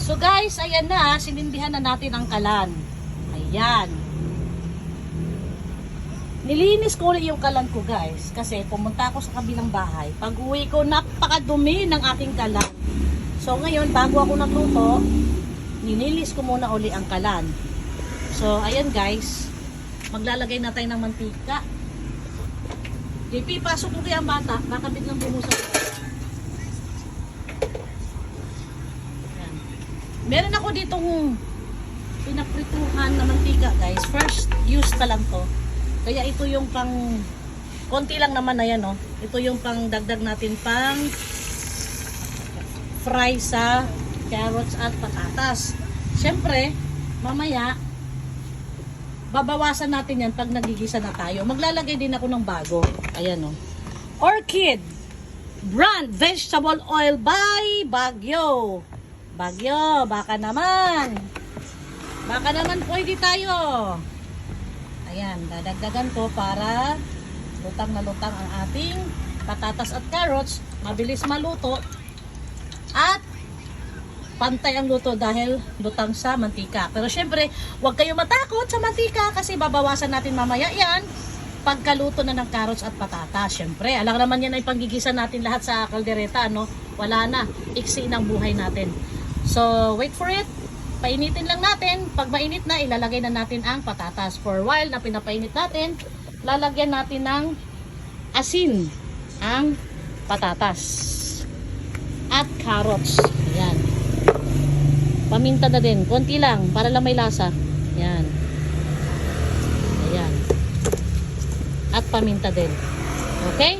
So guys, ayan na, sinindihan na natin ang kalan. Ayan. Nilinis ko ulit yung kalan ko guys, kasi pumunta ako sa kabilang bahay. Pag uwi ko, napakadumi ng aking kalan. So ngayon, bago ako nagluto, ninilis ko muna uli ang kalan. So ayan guys, maglalagay na tayo ng mantika. JP, pasok ko kaya ang bata, baka biglang bumusa. Ayan. Meron ako ditong pinaprituhan na mantika guys. First use pa lang to. Kaya ito yung pang, konti lang naman na yan, no? Ito yung pang dagdag natin pang fry sa carrots at patatas. Siyempre, mamaya, babawasan natin yan pag nagigisa na tayo. Maglalagay din ako ng bago. Ayan, no? Orchid brand vegetable oil by Baguio. Baguio, baka naman. Baka naman pwede tayo. Ayan, dadagdagan ko para lutang na lutang ang ating patatas at carrots. Mabilis maluto. At pantay ang luto dahil lutang sa mantika. Pero syempre, huwag kayong matakot sa mantika kasi babawasan natin mamaya yan pagkaluto na ng carrots at patatas. Syempre, alam naman yan ay panggigisa natin lahat sa kaldereta, no? Wala na, iksi ng buhay natin. So, wait for it. Painitin lang natin. Pag mainit na, ilalagay na natin ang patatas. For a while na pinapainit natin, lalagyan natin ng asin ang patatas at carrots. Ayan. Paminta na din. Konti lang para lang may lasa. Ayan. Ayan. At paminta din. Okay?